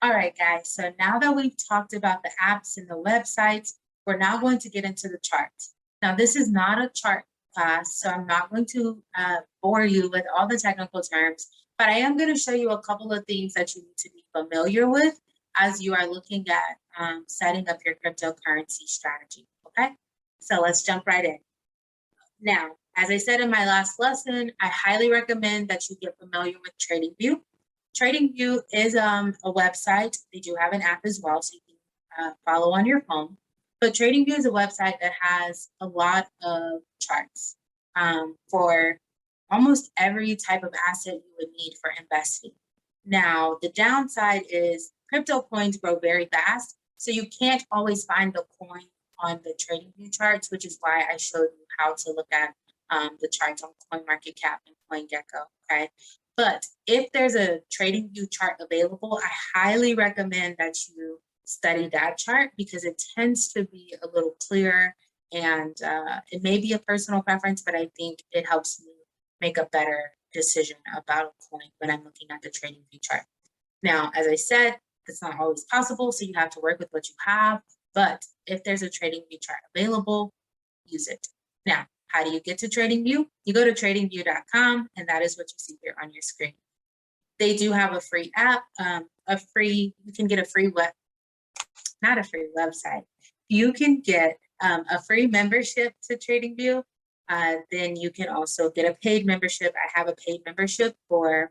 All right, guys, so now that we've talked about the apps and the websites, we're now going to get into the charts. Now, this is not a chart class, so I'm not going to bore you with all the technical terms, but I am going to show you a couple of things that you need to be familiar with as you are looking at setting up your cryptocurrency strategy, okay? So let's jump right in. Now, as I said in my last lesson, I highly recommend that you get familiar with TradingView. TradingView is a website. They do have an app as well, so you can follow on your phone. But TradingView is a website that has a lot of charts for almost every type of asset you would need for investing. Now, the downside is crypto coins grow very fast, so you can't always find the coin on the TradingView charts, which is why I showed you how to look at the charts on CoinMarketCap and CoinGecko, okay? But if there's a TradingView chart available, I highly recommend that you study that chart because it tends to be a little clearer, and it may be a personal preference, but I think it helps me make a better decision about a coin when I'm looking at the TradingView chart. Now, as I said, it's not always possible, so you have to work with what you have, but if there's a TradingView chart available, use it. Now, how do you get to TradingView? You go to tradingview.com, and that is what you see here on your screen. They do have a free app, you can get a free not a free website. You can get a free membership to TradingView. Then you can also get a paid membership. I have a paid membership for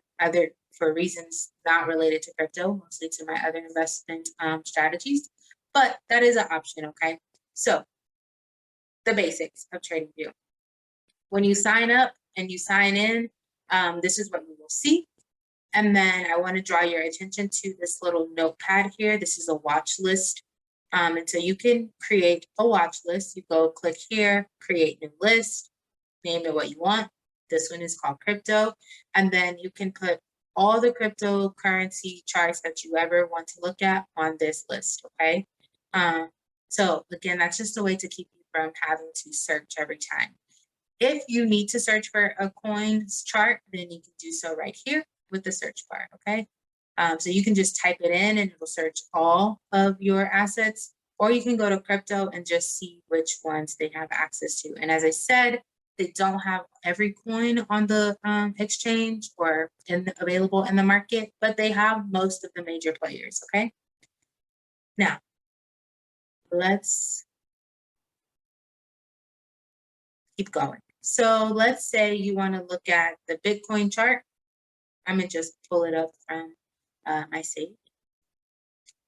reasons not related to crypto, mostly to my other investment strategies, but that is an option, okay? So the basics of TradingView. When you sign up and you sign in, this is what you will see. And then I want to draw your attention to this little notepad here. This is a watch list. And so you can create a watch list. You go click here, create new list, name it what you want. This one is called crypto. And then you can put all the cryptocurrency charts that you ever want to look at on this list, okay? So again, that's just a way to keep you from having to search every time. If you need to search for a coin's chart, then you can do so right here with the search bar, okay? So you can just type it in and it will search all of your assets, or you can go to crypto and just see which ones they have access to. And as I said, they don't have every coin on the exchange or available in the market, but they have most of the major players, okay? Now, let's keep going. So let's say you want to look at the Bitcoin chart. I'm going to just pull it up from my save.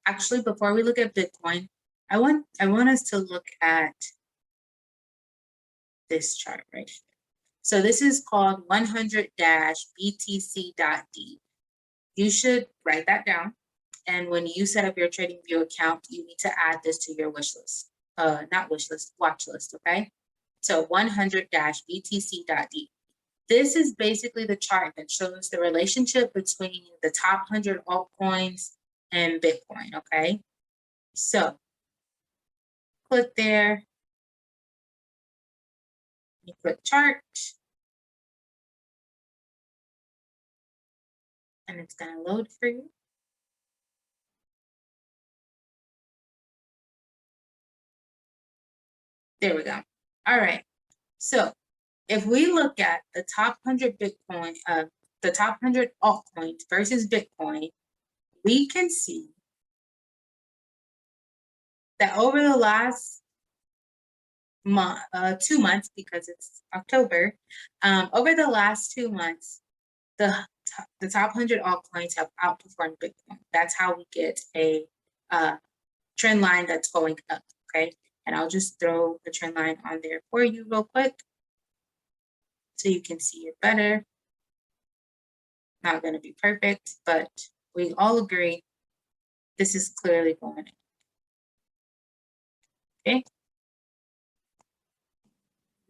Actually, before we look at Bitcoin, I want us to look at this chart right here. So this is called 100-BTC.D. You should write that down. And when you set up your TradingView account, you need to add this to your wish list. Not wish list, watch list, okay? So 100-BTC.D. This is basically the chart that shows the relationship between the top 100 altcoins and Bitcoin, okay? So click there, you click chart, and it's gonna load for you. There we go. All right, so if we look at the top 100 Bitcoin, the top 100 altcoins versus Bitcoin, we can see that over the last month, 2 months, because it's October, over the last 2 months, the top 100 altcoins have outperformed Bitcoin. That's how we get a trend line that's going up, okay? And I'll just throw the trend line on there for you real quick so you can see it better. Not going to be perfect, but we all agree this is clearly going up. Okay.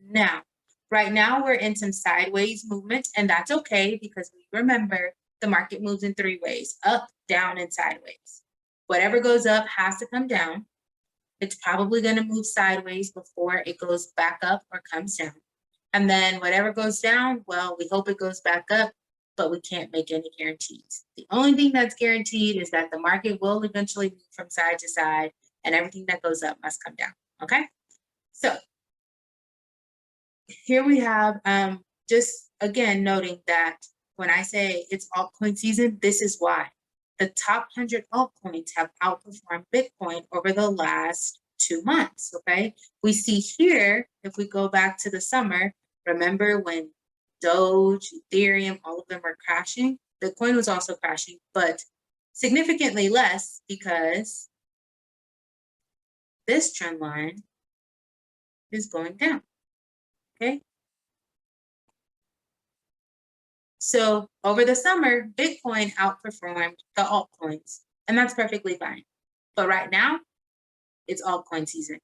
Now, right now we're in some sideways movement, and that's okay because we remember the market moves in 3 ways: up, down, and sideways. Whatever goes up has to come down. It's probably going to move sideways before it goes back up or comes down. And then whatever goes down, well, we hope it goes back up. but we can't make any guarantees. The only thing that's guaranteed is that the market will eventually move from side to side, and everything that goes up must come down, okay? So here we have, just again, noting that when I say it's altcoin season, this is why. The top 100 altcoins have outperformed Bitcoin over the last 2 months, okay? We see here, if we go back to the summer, remember when Doge, Ethereum, all of them were crashing? Bitcoin was also crashing, but significantly less because this trend line is going down, okay? So over the summer, Bitcoin outperformed the altcoins, and that's perfectly fine. But right now, it's altcoin season,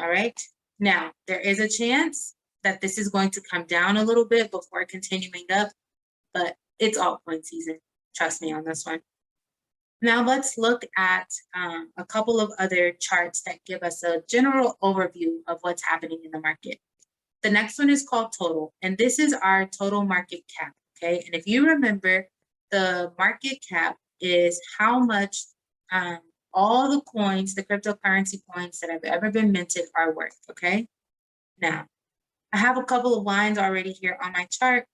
all right? Now, there is a chance that this is going to come down a little bit before continuing up, but it's altcoin season. Trust me on this one. Now let's look at a couple of other charts that give us a general overview of what's happening in the market. The next one is called total, and this is our total market cap, okay? And if you remember, the market cap is how much all the coins, the cryptocurrency coins that have ever been minted are worth, okay? Now, I have a couple of lines already here on my chart.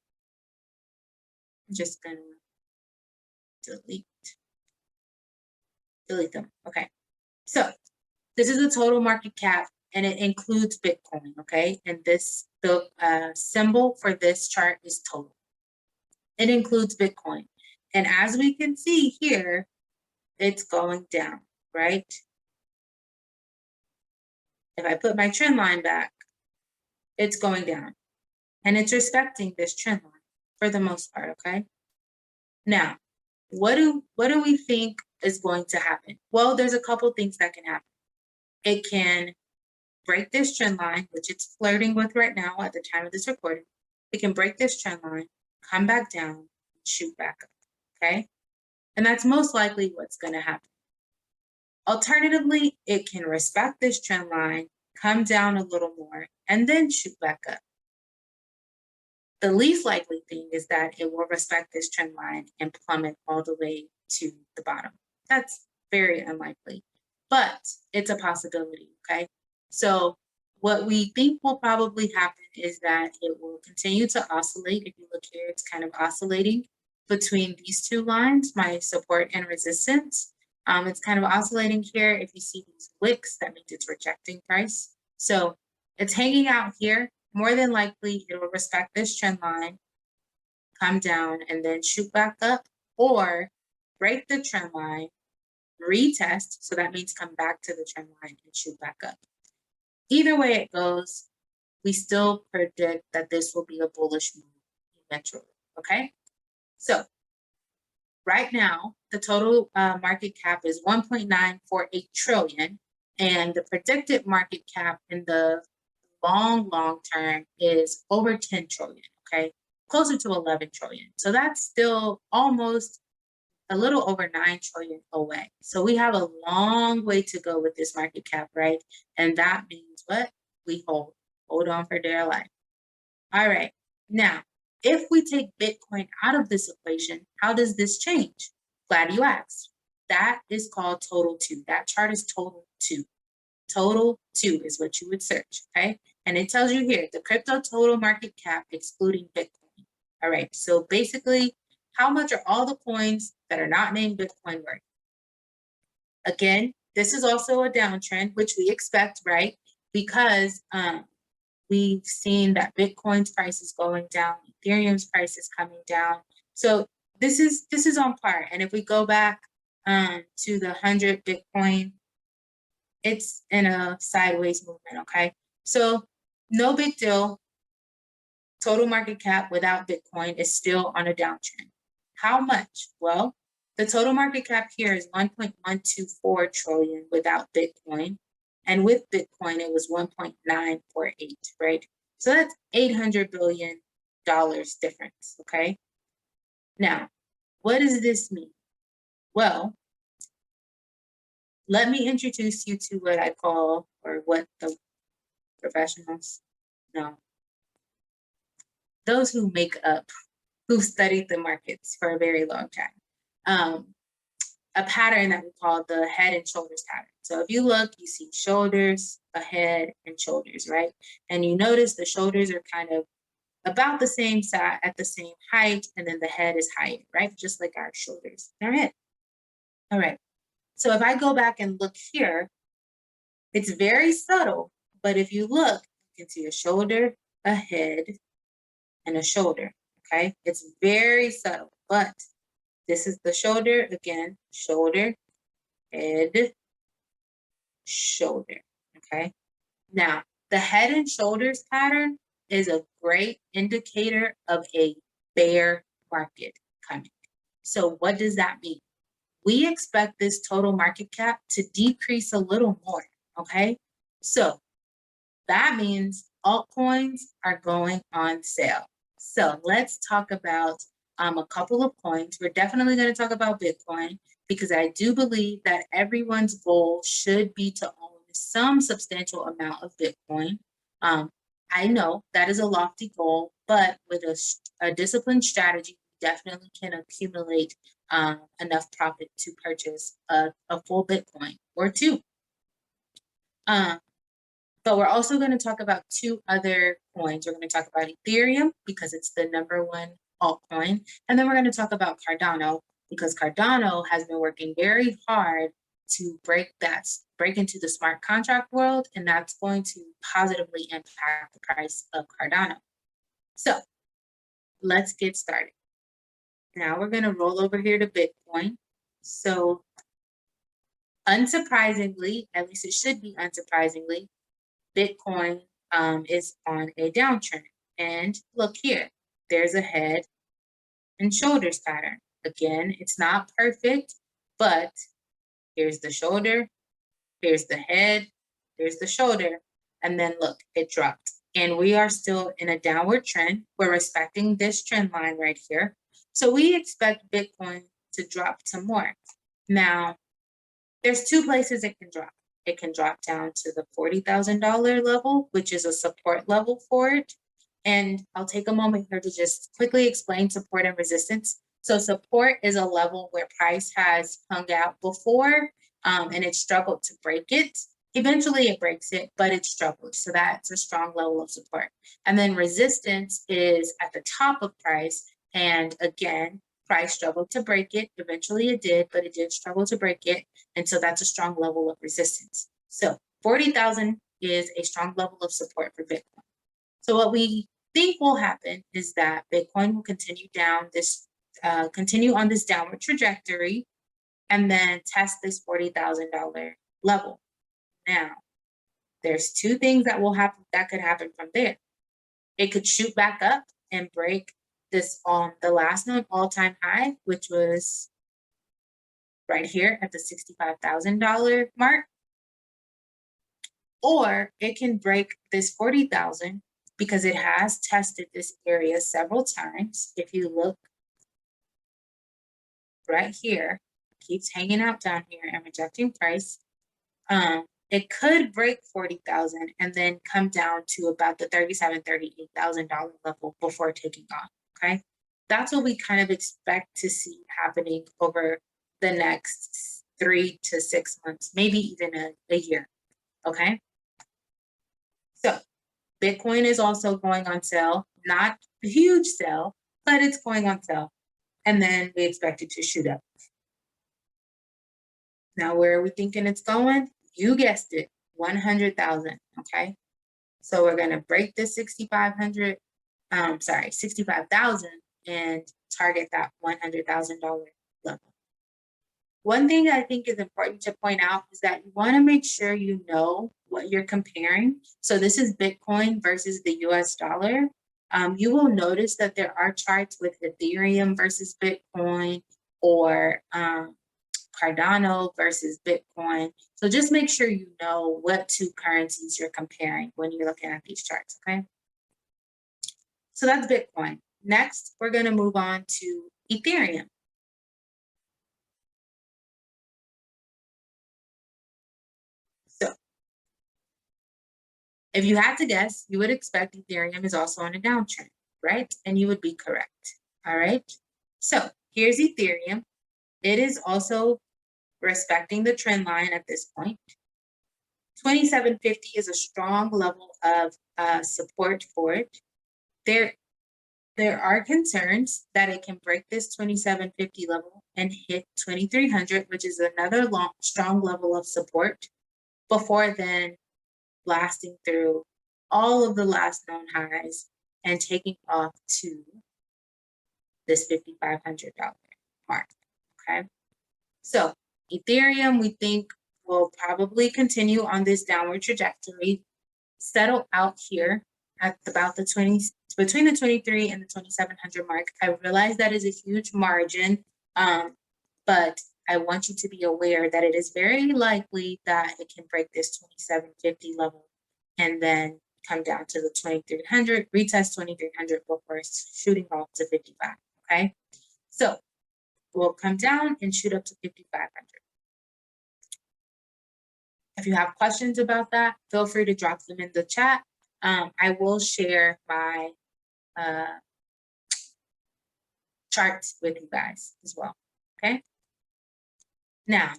I'm just gonna delete them, okay? So this is the total market cap, and it includes Bitcoin, okay? And this, the symbol for this chart is total. It includes Bitcoin. And as we can see here, it's going down, right? If I put my trend line back, it's going down. And it's respecting this trend line for the most part, okay? Now, what do we think is going to happen? Well, there's a couple things that can happen. It can break this trend line, which it's flirting with right now at the time of this recording. It can break this trend line, come back down, and shoot back up, okay? And that's most likely what's gonna happen. Alternatively, it can respect this trend line, come down a little more, and then shoot back up. The least likely thing is that it will respect this trend line and plummet all the way to the bottom. That's very unlikely, but it's a possibility, okay? So what we think will probably happen is that it will continue to oscillate. If you look here, it's kind of oscillating between these two lines, my support and resistance. It's kind of oscillating here. If you see these wicks, that means it's rejecting price. So it's hanging out here. More than likely, it will respect this trend line, come down, and then shoot back up, or break the trend line, retest, so that means come back to the trend line and shoot back up. Either way it goes, we still predict that this will be a bullish move eventually, okay? So right now, the total market cap is 1.948 trillion, and the predicted market cap in the long term is over 10 trillion, okay? Closer to 11 trillion. So that's still almost a little over 9 trillion away. So we have a long way to go with this market cap, right? And that means what? We hold on for dear life. All right, now, if we take Bitcoin out of this equation, how does this change? Glad you asked. That is called total two. That chart is total two. Total two is what you would search, okay? And it tells you here, the crypto total market cap excluding Bitcoin. All right, so basically, how much are all the coins that are not named Bitcoin worth? Again, this is also a downtrend, which we expect, right? Because we've seen that Bitcoin's price is going down, Ethereum's price is coming down. So this is on par. And if we go back to the 100 Bitcoin, it's in a sideways movement, okay? So no big deal. Total market cap without Bitcoin is still on a downtrend. How much? Well, the total market cap here is 1.124 trillion without Bitcoin. And with Bitcoin, it was 1.948, right? So that's $800 billion difference, okay? Now, what does this mean? Well, let me introduce you to what I call, or what the professionals know, those who make up who've studied the markets for a very long time. A pattern that we call the head and shoulders pattern. So if you look, you see shoulders, a head, and shoulders, right? And you notice the shoulders are kind of about the same size, at the same height, and then the head is higher, right? Just like our shoulders and our head. All right. So if I go back and look here, it's very subtle, but if you look, you can see a shoulder, a head, and a shoulder, okay? It's very subtle, but this is the shoulder, again, shoulder, head, shoulder, okay? Now, the head and shoulders pattern is a great indicator of a bear market coming. So what does that mean? We expect this total market cap to decrease a little more, okay? So that means altcoins are going on sale. So let's talk about a couple of coins. We're definitely going to talk about Bitcoin because I do believe that everyone's goal should be to own some substantial amount of Bitcoin. I know that is a lofty goal, but with a disciplined strategy, definitely can accumulate enough profit to purchase a full Bitcoin or two. But we're also going to talk about two other coins. We're going to talk about Ethereum because it's the #1 altcoin. And then we're going to talk about Cardano because Cardano has been working very hard to break into the smart contract world, and that's going to positively impact the price of Cardano. So let's get started. Now we're going to roll over here to Bitcoin. So unsurprisingly, at least it should be unsurprisingly, Bitcoin is on a downtrend. And look here, there's a head and shoulders pattern. Again, it's not perfect, but here's the shoulder, here's the head, here's the shoulder, and then look, it dropped. And we are still in a downward trend. We're respecting this trend line right here. So we expect Bitcoin to drop some more. Now, there's two places it can drop. It can drop down to the $40,000 level, which is a support level for it. And I'll take a moment here to just quickly explain support and resistance. So support is a level where price has hung out before and it struggled to break it. Eventually it breaks it, but it struggled. So that's a strong level of support. And then resistance is at the top of price. And again, price struggled to break it. Eventually it did, but it did struggle to break it. And so that's a strong level of resistance. So 40,000 is a strong level of support for Bitcoin. So what we think will happen is that Bitcoin will continue on this downward trajectory and then test this $40,000 level. Now, there's two things that could happen from there. It could shoot back up and break this the last known all-time high, which was right here at the $65,000 mark. Or it can break this 40,000 because it has tested this area several times. If you look right here, it keeps hanging out down here and rejecting price. It could break 40,000 and then come down to about the $37,000, $38,000 level before taking off. Okay, that's what we kind of expect to see happening over the next 3 to 6 months, maybe even a year. Okay, so Bitcoin is also going on sale, not a huge sale, but it's going on sale. And then we expect it to shoot up. Now, where are we thinking it's going? You guessed it, 100,000, okay? So we're gonna break this 65,000 and target that $100,000 level. One thing I think is important to point out is that you wanna make sure you know what you're comparing. So this is Bitcoin versus the US dollar. You will notice that there are charts with Ethereum versus Bitcoin or Cardano versus Bitcoin. So just make sure you know what two currencies you're comparing when you're looking at these charts, okay? So that's Bitcoin. Next, we're going to move on to Ethereum. So if you had to guess, you would expect Ethereum is also on a downtrend, right? And you would be correct. All right. So here's Ethereum. It is also respecting the trend line at this point. 2750 is a strong level of support for it. There are concerns that it can break this 2750 level and hit 2300, which is another strong level of support, before then blasting through all of the last known highs and taking off to this $5,500 mark. Okay, so Ethereum, we think, will probably continue on this downward trajectory, settle out here at about between the 23 and the 2700 mark. I realize that is a huge margin, but I want you to be aware that it is very likely that it can break this 2750 level and then come down to the 2300, retest 2300 before shooting off to 55. Okay, so we'll come down and shoot up to 5500. If you have questions about that, feel free to drop them in the chat. I will share my charts with you guys as well, okay? Now,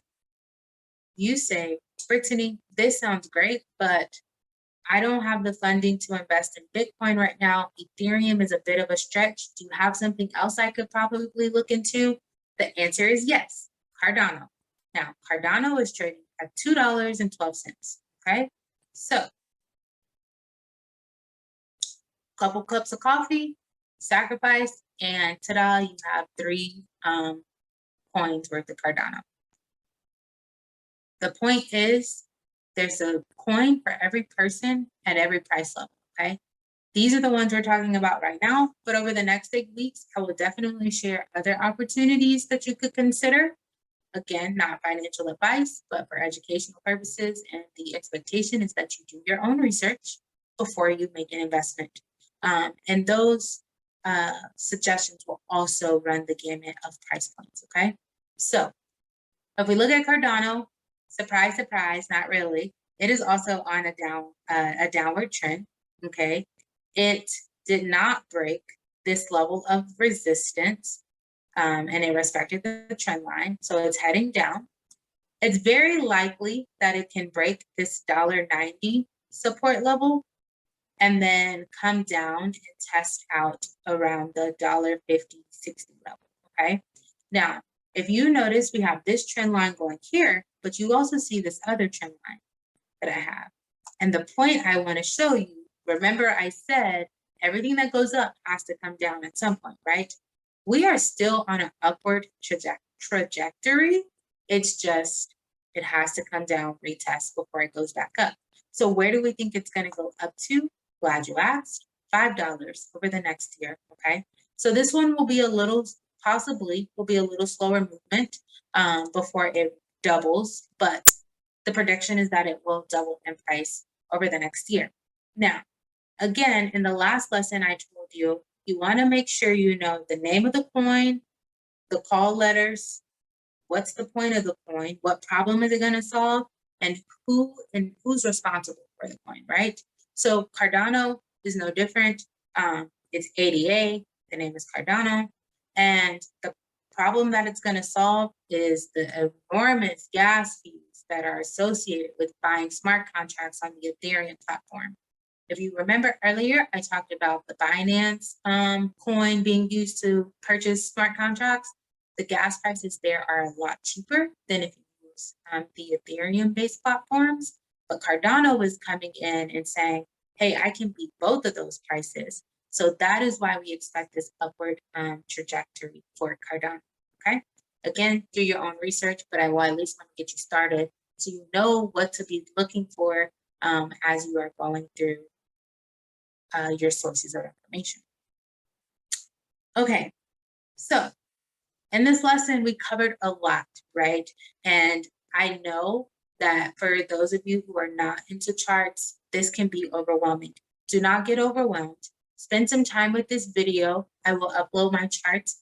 you say, Brittanie, this sounds great, but I don't have the funding to invest in Bitcoin right now. Ethereum is a bit of a stretch. Do you have something else I could probably look into? The answer is yes, Cardano. Now, Cardano is trading at $2.12, okay? So, couple cups of coffee, sacrifice, and ta-da, you have 3 coins worth of Cardano. The point is, there's a coin for every person at every price level, okay? These are the ones we're talking about right now, but over the next 8 weeks, I will definitely share other opportunities that you could consider. Again, not financial advice, but for educational purposes, and the expectation is that you do your own research before you make an investment. And those suggestions will also run the gamut of price points, okay? So if we look at Cardano, surprise, surprise, not really. It is also on a downward trend, okay? It did not break this level of resistance, and it respected the trend line, so it's heading down. It's very likely that it can break this $1.90 support level and then come down and test out around the $1.50, $1.60 level, okay? Now, if you notice, we have this trend line going here, but you also see this other trend line that I have. And the point I want to show you, remember I said everything that goes up has to come down at some point, right? We are still on an upward trajectory. It's just, it has to come down, retest before it goes back up. So where do we think it's going to go up to? Glad you asked. $5 over the next year, okay? So this one will be a little, possibly will be a little slower movement before it doubles, but the prediction is that it will double in price over the next year. Now, again, in the last lesson I told you, you want to make sure you know the name of the coin, the call letters, what's the point of the coin, what problem is it going to solve, and who's responsible for the coin, right? So Cardano is no different. It's ADA, the name is Cardano, and the problem that it's going to solve is the enormous gas fees that are associated with buying smart contracts on the Ethereum platform. If you remember earlier, I talked about the Binance coin being used to purchase smart contracts. The gas prices there are a lot cheaper than if you use the Ethereum-based platforms. But Cardano is coming in and saying, hey, I can beat both of those prices. So that is why we expect this upward trajectory for Cardano, okay? Again, do your own research, but I will at least want to get you started so you know what to be looking for as you are going through your sources of information. Okay, so in this lesson, we covered a lot, right? And I know that for those of you who are not into charts, this can be overwhelming. Do not get overwhelmed. Spend some time with this video. I will upload my charts.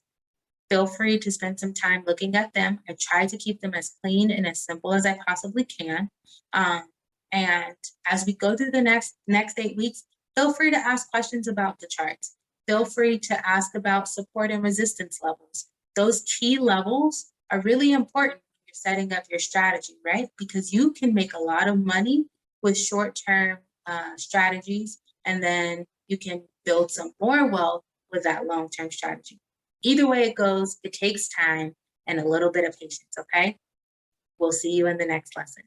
Feel free to spend some time looking at them. I try to keep them as clean and as simple as I possibly can. And as we go through the next 8 weeks, feel free to ask questions about the charts. feel free to ask about support and resistance levels. Those key levels are really important when you're setting up your strategy, right? Because you can make a lot of money with short-term strategies, and then you can build some more wealth with that long-term strategy. Either way it goes, it takes time and a little bit of patience, okay? We'll see you in the next lesson.